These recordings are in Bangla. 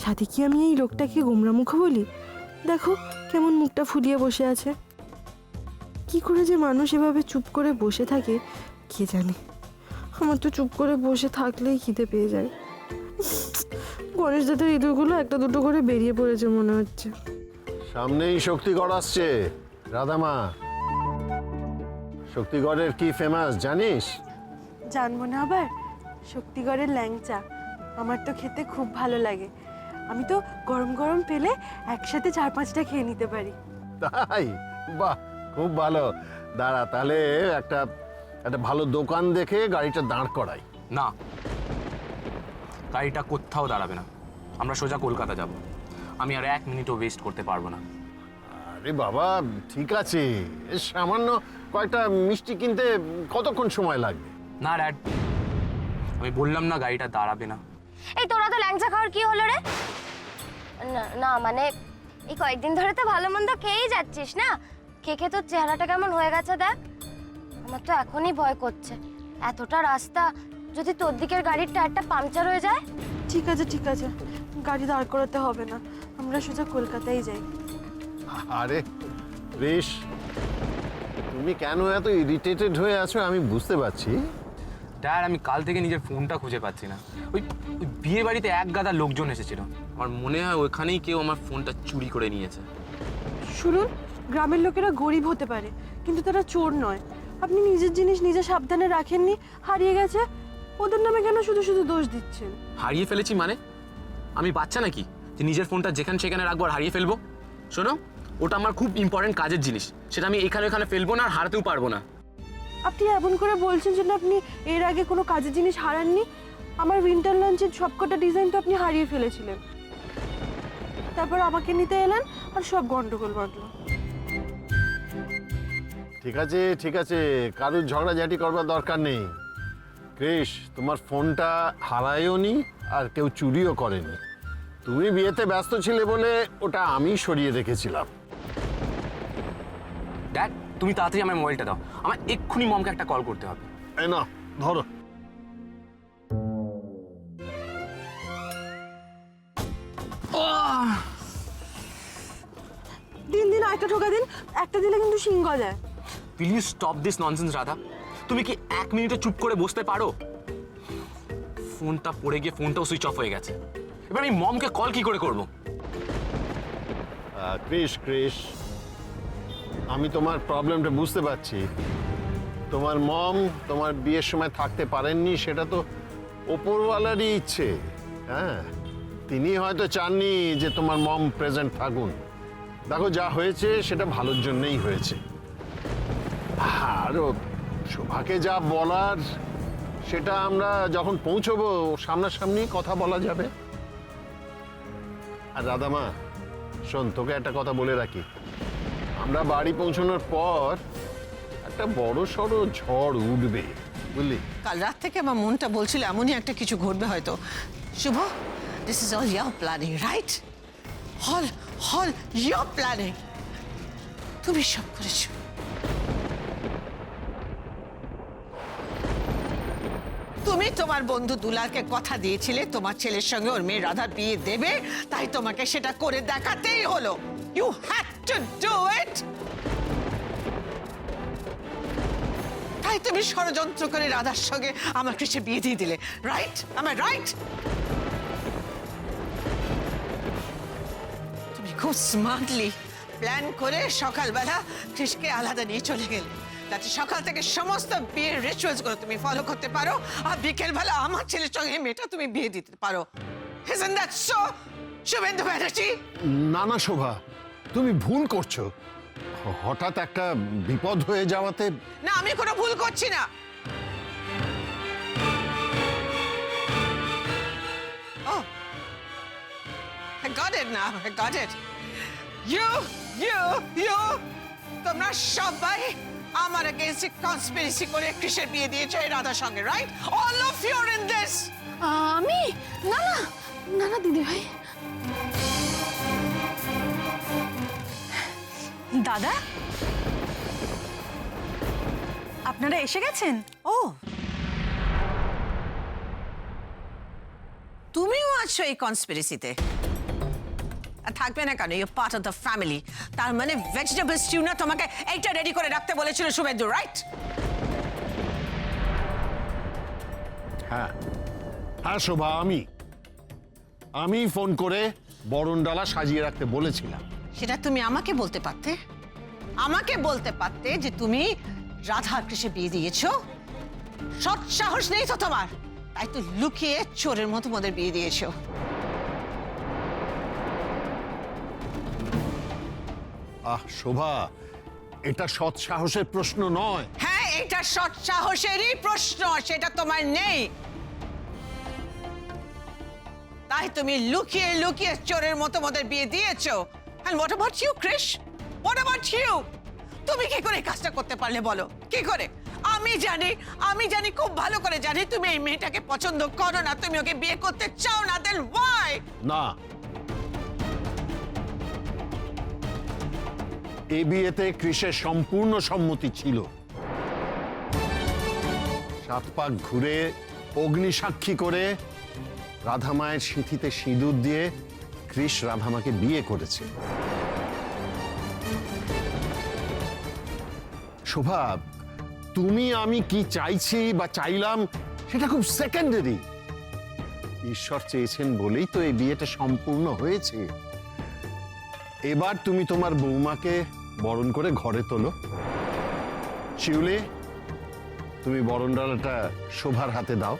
সাথে কি আমি এই লোকটাকে গোমরা মুখ বলি? দেখো কেমন মুখটা ফুলিয়ে বসে আছে। কি করে যে মানুষ এভাবে চুপ করে বসে থাকে কে জানে। আমার তো চুপ করে বসে থাকলেই খিদে পেয়ে যায়। গণেশ দাদার ইঁদুরগুলো একটা দুটো করে বেরিয়ে পড়েছে মনে হচ্ছে। সামনেই শক্তিগড় আসছে রাধামা। শক্তিগড়ের কি ফেমাস জানিস? জানবো না আবার? শক্তিগড়ের ল্যাংচা আমার তো খেতে খুব ভালো লাগে। আমি তো গরম গরম পেলে একসাথে 4-5টা খেয়ে নিতে পারি। তাই? বাহ, খুব ভালো। দাঁড়া, তাহলে একটা ভালো দোকান দেখে গাড়িটা দাঁড় করাই। না, গাড়িটা কোথাও দাঁড়াবে না। আমরা সোজা কলকাতা যাব। আমি আর 1 মিনিটও ওয়েস্ট করতে পারবো না। আরে বাবা, ঠিক আছে, সামান্য কয়েকটা মিষ্টি কিনতে কতক্ষণ সময় লাগবে? না ড্যাড, আমি বললাম না গাড়িটা দাঁড়াবে না। এই তোরা তো ল্যাংচা খাওয়ার কি হলো রে? না না মানে এই কয়েকদিন ধরে তো ভালো মন্দ খেয়েই যাচ্ছিস না? খেয়ে তোর চেহারাটা কেমন হয়ে গেছে দেখ। আমার তো এখনই ভয় করছে, এতটা রাস্তা যদি তোর দিকের গাড়ির টায়ারটা পাংচার হয়ে যায়। ঠিক আছে ঠিক আছে, গাড়ি দাঁড় করাতে হবে না, আমরা সোজা কলকাতায় যাই। আরে বেশ, তুমি কেন এত ইরিটেটেড হয়ে আছো আমি বুঝতে পারছি। ড্যাড, আমি কাল থেকে নিজের ফোনটা খুঁজে পাচ্ছি না। ওই বিয়ে বাড়িতে এক গাদা লোকজন এসেছিল, আমার মনে হয় ওইখানেই কেউ আমার ফোনটা চুরি করে নিয়েছে। শুনুন, গ্রামের লোকেরা গরিব হতে পারে কিন্তু তারা চোর নয়। আপনি নিজের জিনিস নিজে সাবধানে রাখেননি, হারিয়ে গেছে, ওদের নামে কেন শুধু শুধু দোষ দিচ্ছেন? হারিয়ে ফেলেছি মানে? আমি বাচ্চা নাকি যে নিজের ফোনটা যেখানে সেখানে রাখবো আর হারিয়ে ফেলবো? শোনো, ওটা আমার খুব ইম্পর্টেন্ট কাজের জিনিস, সেটা আমি এখানে ওখানে ফেলবো না আর হারাতেও পারবো না। আপনি এমন করে বলছেন যেন আপনি এর আগে কোনো কাজের জিনিস হারাননি। আমার উইন্টার লাঞ্চের সবকটা ডিজাইন তো আপনি হারিয়ে ফেলেছিলেন, তারপর আমাকে নিতে এলেন আর সব গন্ডগোল বাঁধলো। ঠিক আছে ঠিক আছে, কারুর ঝগড়াঝাটি করবার দরকার নেই। ক্রিস, তোমার ফোনটা হারায়ওনি আর কেউ চুরিও করেনি। তুমি বিয়েতে ব্যস্ত ছিলে বলে ওটা আমি সরিয়ে রেখেছিলাম। ড্যাড, তুমি তাড়াতাড়ি আমার মোবাইলটা দাও, আমার এক্ষুনি মমকে একটা কল করতে হবে। এই না, ধরো। দিন দিন একটা ঠোকা দিন, একটা দিলে কিন্তু সিং গজায়। Will you stop this nonsense Radha? তুমি কি 1 মিনিটও চুপ করে বসতে পারো? ফোনটা পড়ে গিয়ে ফোনটাও সুইচ অফ হয়ে গেছে, এবার আমি মমকে কল কি করে করবো? ক্রিস ক্রিস, আমি তোমার প্রবলেমটা বুঝতে পারছি। তোমার মম তোমার বিয়ের সময় থাকতে পারেননি, সেটা তো ওপরওয়ালারই ইচ্ছে। হ্যাঁ, তিনি হয়তো চাননি যে তোমার মম প্রেজেন্ট থাকুন। দেখো, যা হয়েছে সেটা ভালোর জন্যই হয়েছে। আর শোভাকে যা বলার সেটা আমরা যখন পৌঁছবো সামনাসামনি কথা বলা যাবে। আর রাধামা, শোন, তোকে একটা কথা বলে রাখি, আমরা বাড়ি পৌঁছানোর পর একটা বড় সড়ো ঝড় উঠবে, বুঝলি? কাল রাত থেকে আমার মনটা বলছিল এমনই একটা কিছু ঘটবে হয়তো। Shubho, this is all year planning, right? Whole whole year planning. তুমি সব করেছো। তুমি তোমার বন্ধু দুলালকে কথা দিয়েছিলে তোমার ছেলের সঙ্গে ওর মেয়ে রাধার বিয়ে দেবে, তাই তোমাকে সেটা করে দেখাতেই হলো। You had to do it. তাই তুমি ষড়যন্ত্র করে রাধার সঙ্গে আমার কৃষ্ণের বিয়ে দিয়ে দিলে, রাইট? আমার রাইট? তুমি খুব স্মার্টলি প্ল্যান করে সকালবেলা কৃষ্ণকে আলাদা নিয়ে চলে গেলে, যাতে সকাল থেকে সমস্ত বিয়ের রিচুয়ালস গুলো তুমি ফলো করতে পারো আর বিকেলবেলা আমার ছেলের সঙ্গে মেয়েটা তুমি বিয়ে দিতে পারো। Isn't that so, Suvendu Banerjee? না না শোভা, তুমি ভুল করছো। হঠাৎ একটা বিপদ হয়ে যাওয়াতে। না, আমি কোনো ভুল করছি না। Oh, I got it now. I got it. You, তোমরা সবাই আমার against conspiracy করে কৃষ্ণের বিয়ে দিয়েছো এই রাধার সঙ্গে, right? All of you are in this. আমি না না না না দিদি ভাই। দাদা, আপনারা এসে গেছেন? ও, তুমিও আছো এই কনস্পিরেসিতে? আর থাকবে না কেন? You part of the family. তার মানে ভেজিটেবল স্টিউ না তোমাকে এইটা রেডি করে রাখতে বলেছিল শুভেন্দু, রাইট? হ্যাঁ হ্যাঁ শোভা, আমি ফোন করে বরণ ডালা সাজিয়ে রাখতে বলেছিলাম। সেটা তুমি আমাকে বলতে পারতে। আমাকে বলতে পারতে যে তুমি রাধা কৃষ্ণে বিয়ে দিয়েছো। সৎ সাহস নেই তো তোমার, তাই তো লুকিয়ে চোরের মতো মোদের বিয়ে দিয়েছো। আহ শোভা, এটা সৎ সাহসের প্রশ্ন নয়। হ্যাঁ, এটা সৎ সাহসেরই প্রশ্ন, সেটা তোমার নেই। তাই তুমি লুকিয়ে লুকিয়ে চোরের মতো মোদের বিয়ে দিয়েছো। And what about you, Krish? What about you? তুমি কি করে এই কাজটা করতে পারলে বলো? কি করে? আমি জানি খুব ভালো করে জানি তুমি এই মেয়েটাকে পছন্দ করো না, তুমি ওকে বিয়ে করতে চাও না। Then why? না, এই বিয়েতে কৃষের সম্পূর্ণ সম্মতি ছিল। 7 পাক ঘুরে অগ্নিসাক্ষী করে রাধা মায়ের সিঁথিতে সিঁদুর দিয়ে কৃষ রাধামাকে বিয়ে করেছে। শোভা, তুমি আমি কি চাইছি বা চাইলাম সেটা খুব সেকেন্ডারি। ঈশ্বর চেয়েছেন বলেই তো এই বিয়েটা সম্পূর্ণ হয়েছে। এবার তুমি তোমার বৌমাকে বরণ করে ঘরে তোলো। শিউলি, তুমি বরণ ডালাটা শোভার হাতে দাও।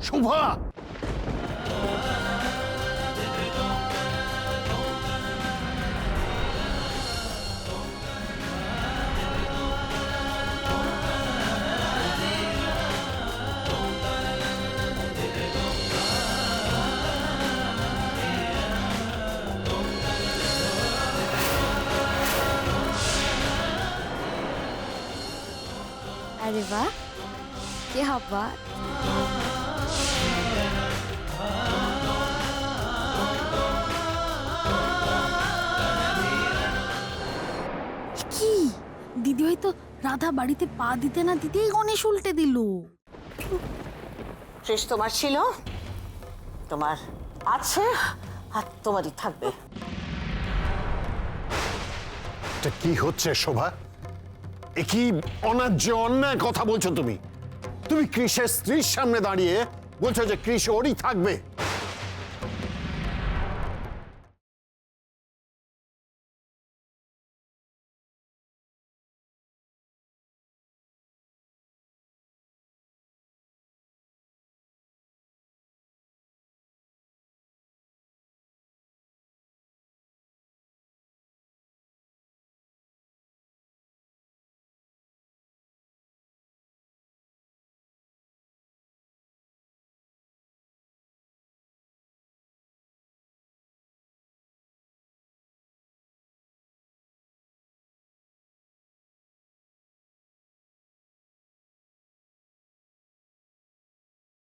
শোভা, अरे वाह, क्या बात। কি দিদি হয়তো রাধা বাড়িতে পা দিতে না দিতেই গণেশ উল্টে দিল। কৃষ তোমার ছিল, তোমার আছে, আর তোমারই থাকবে। এটা কি হচ্ছে শোভা? এ কি অন্যায্য অন্যায় কথা বলছো তুমি? তুমি কৃষের স্ত্রীর সামনে দাঁড়িয়ে বলছো যে কৃষ ওরই থাকবে।